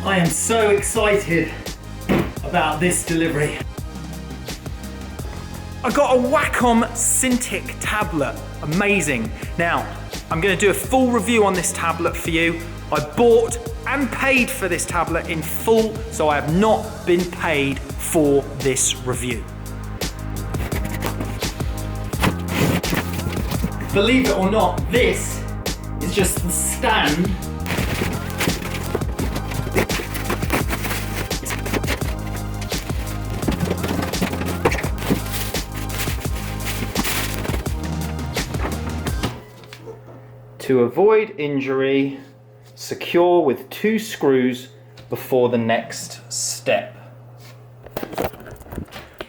I am so excited about this delivery. I got a Wacom Cintiq tablet, amazing. Now, I'm gonna do a full review on this tablet for you. I bought and paid for this tablet in full, so I have not been paid for this review. Believe it or not, this is just the stand to avoid injury, secure with 2 screws before the next step.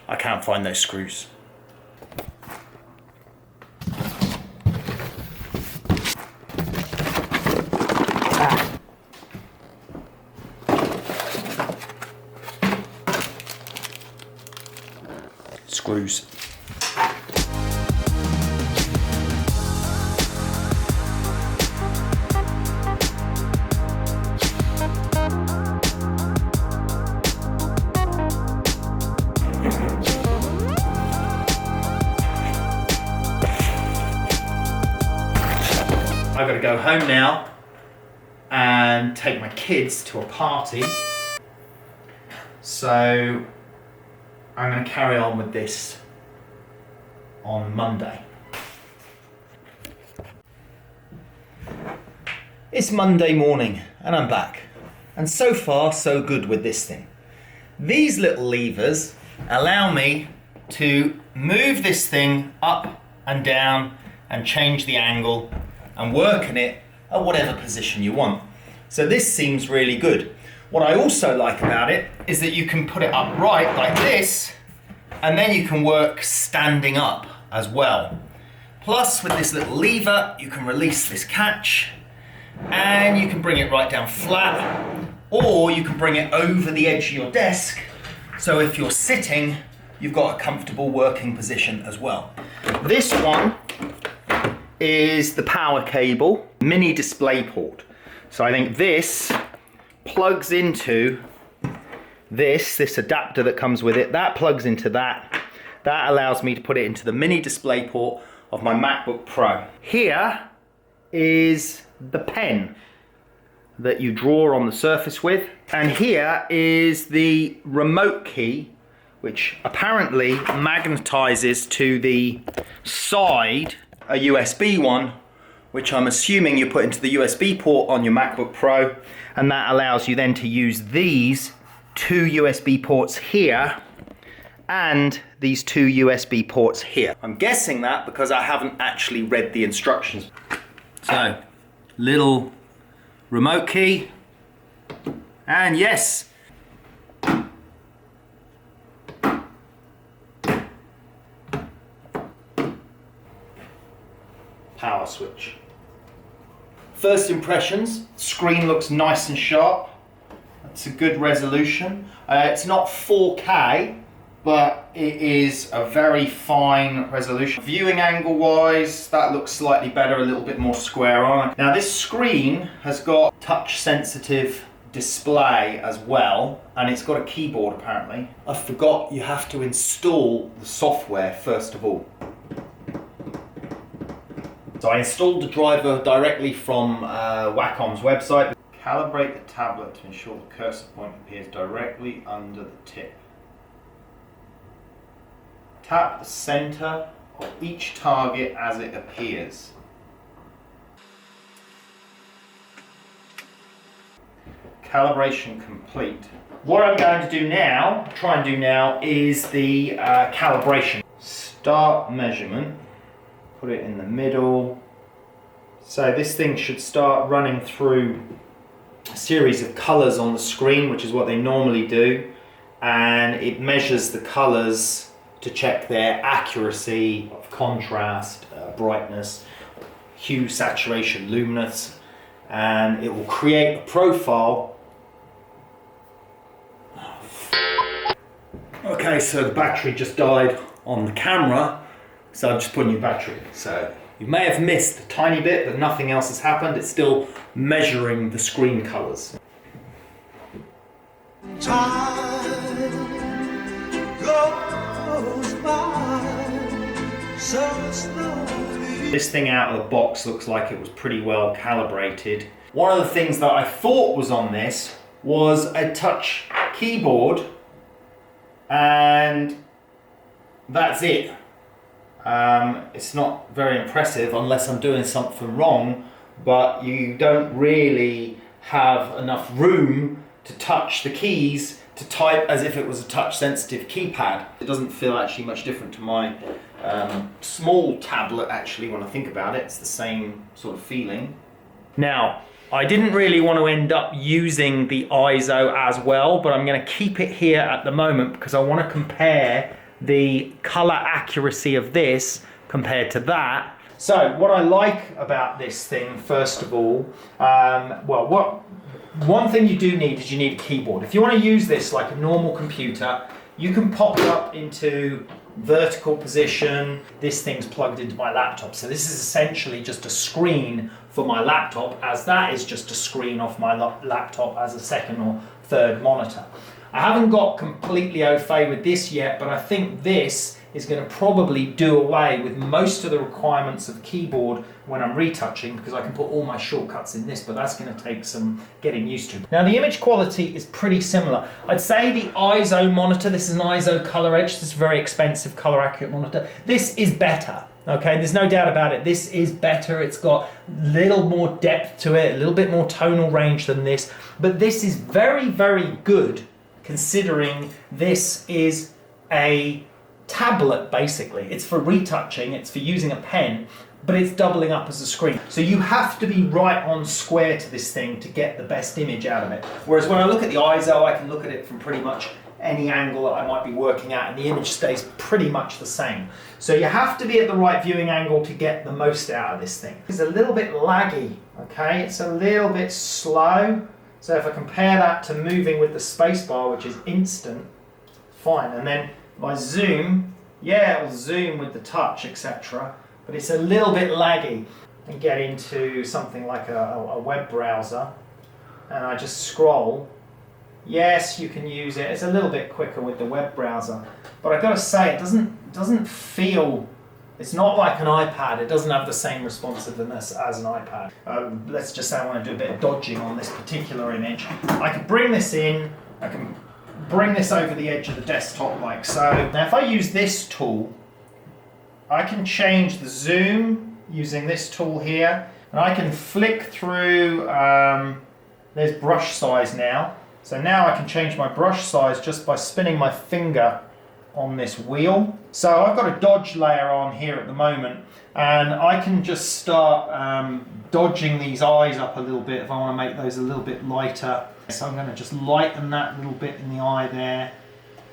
I can't find those screws. Screws. I've got to go home now and take my kids to a party. So I'm going to carry on with this on Monday. It's Monday morning and I'm back. And so far so good with this thing. These little levers allow me to move this thing up and down and change the angle and work in it at whatever position you want. So this seems really good. What I also like about it is that you can put it upright like this, and then you can work standing up as well. Plus, with this little lever, you can release this catch, and you can bring it right down flat, or you can bring it over the edge of your desk, so if you're sitting, you've got a comfortable working position as well. This one is the power cable, mini display port. So I think this plugs into this adapter that comes with it. That plugs into that. That allows me to put it into the mini display port of my MacBook Pro. Here is the pen that you draw on the surface with. And here is the remote key, which apparently magnetizes to the side, a USB one, which I'm assuming you put into the USB port on your MacBook Pro, and that allows you then to use these 2 USB ports here and these 2 USB ports here. I'm guessing that because I haven't actually read the instructions. So, little remote key, and yes, power switch. First impressions, screen looks nice and sharp. It's a good resolution. It's not 4K, but it is a very fine resolution. Viewing angle wise, that looks slightly better, a little bit more square on. Now this screen has got touch sensitive display as well, and it's got a keyboard apparently. I forgot you have to install the software first of all. So I installed the driver directly from Wacom's website. Calibrate the tablet to ensure the cursor point appears directly under the tip. Tap the center of each target as it appears. Calibration complete. What I'm going to do now, is the calibration. Start measurement. Put it in the middle. So this thing should start running through a series of colors on the screen, which is what they normally do, and it measures the colors to check their accuracy of contrast, brightness, hue, saturation, luminance, and it will create a profile. Okay, so the battery just died on the camera, So I'm just putting your battery in. So you may have missed a tiny bit, but nothing else has happened. It's still measuring the screen colors. Time goes by so slowly. This thing out of the box looks like it was pretty well calibrated. One of the things that I thought was on this was a touch keyboard, and that's it. It's not very impressive unless I'm doing something wrong, but you don't really have enough room to touch the keys to type as if it was a touch sensitive keypad. It doesn't feel actually much different to my small tablet actually when I think about it. It's the same sort of feeling. Now, I didn't really want to end up using the ISO as well, but I'm going to keep it here at the moment because I want to compare the color accuracy of this compared to that. So what I like about this thing, first of all, one thing you do need is you need a keyboard. If you want to use this like a normal computer, you can pop it up into vertical position. This thing's plugged into my laptop. So this is essentially just a screen for my laptop, as that is just a screen off my laptop as a second or third monitor. I haven't got completely au fait with this yet, but I think this is going to probably do away with most of the requirements of keyboard when I'm retouching, because I can put all my shortcuts in this, but that's going to take some getting used to. Now the image quality is pretty similar. I'd say the ISO monitor, this is an ISO color edge, this is a very expensive color accurate monitor. This is better, okay? There's no doubt about it. This is better. It's got a little more depth to it, a little bit more tonal range than this, but this is very, very good considering this is a tablet basically. It's for retouching, it's for using a pen, but it's doubling up as a screen. So you have to be right on square to this thing to get the best image out of it. Whereas when I look at the ISO, I can look at it from pretty much any angle that I might be working at, and the image stays pretty much the same. So you have to be at the right viewing angle to get the most out of this thing. It's a little bit laggy, okay? It's a little bit slow. So if I compare that to moving with the spacebar, which is instant, fine. And then if I zoom, yeah, it will zoom with the touch, etc. But it's a little bit laggy. And get into something like a web browser, and I just scroll. Yes, you can use it. It's a little bit quicker with the web browser, but I've got to say, it doesn't feel. It's not like an iPad. It doesn't have the same responsiveness as an iPad. Let's just say I want to do a bit of dodging on this particular image. I can bring this in. I can bring this over the edge of the desktop like so. Now if I use this tool, I can change the zoom using this tool here, and I can flick through, there's brush size now. So now I can change my brush size just by spinning my finger on this wheel. So I've got a dodge layer on here at the moment, and I can just start dodging these eyes up a little bit if I want to make those a little bit lighter. So I'm going to just lighten that little bit in the eye there,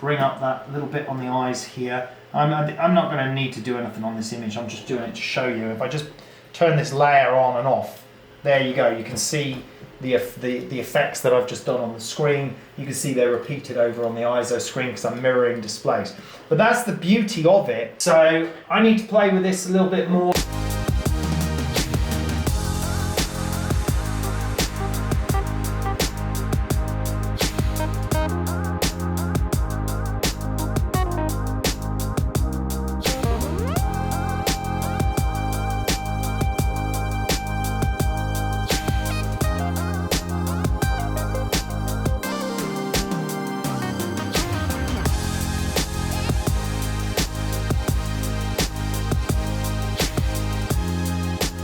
bring up that little bit on the eyes here. I'm not going to need to do anything on this image, I'm just doing it to show you. If I just turn this layer on and off, there you go, you can see the effects that I've just done on the screen. You can see they're repeated over on the ISO screen because I'm mirroring displays. But that's the beauty of it. So I need to play with this a little bit more.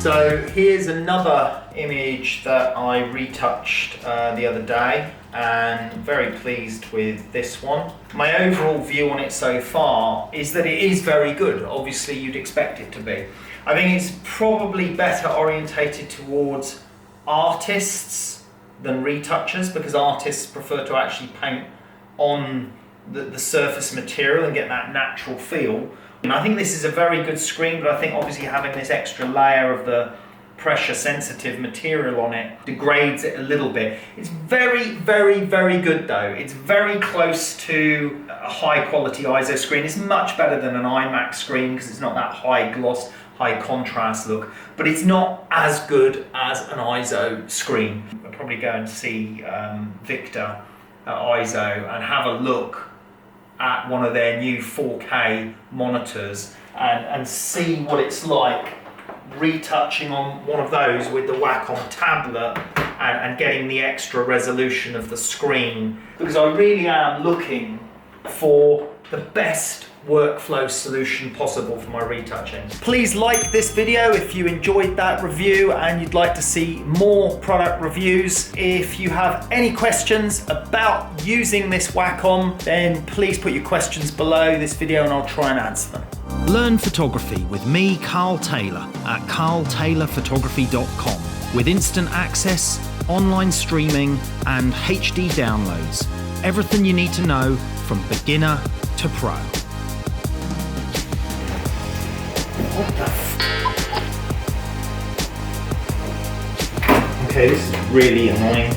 So here's another image that I retouched the other day, and very pleased with this one. My overall view on it so far is that it is very good. Obviously you'd expect it to be. I think it's probably better orientated towards artists than retouchers, because artists prefer to actually paint on the surface material and get that natural feel. And I think this is a very good screen, but I think obviously having this extra layer of the pressure sensitive material on it degrades it a little bit. It's very, very, very good though. It's very close to a high quality ISO screen. It's much better than an iMac screen because it's not that high gloss, high contrast look, but it's not as good as an ISO screen. I'll probably go and see Victor at ISO and have a look at one of their new 4K monitors and see what it's like retouching on one of those with the Wacom tablet and getting the extra resolution of the screen, because I really am looking for the best workflow solution possible for my retouching. Please like this video if you enjoyed that review and you'd like to see more product reviews. If you have any questions about using this Wacom, then please put your questions below this video and I'll try and answer them. Learn photography with me, Carl Taylor, at carltaylorphotography.com, with instant access, online streaming and HD downloads. Everything you need to know from beginner to pro. What the Okay, this is really annoying.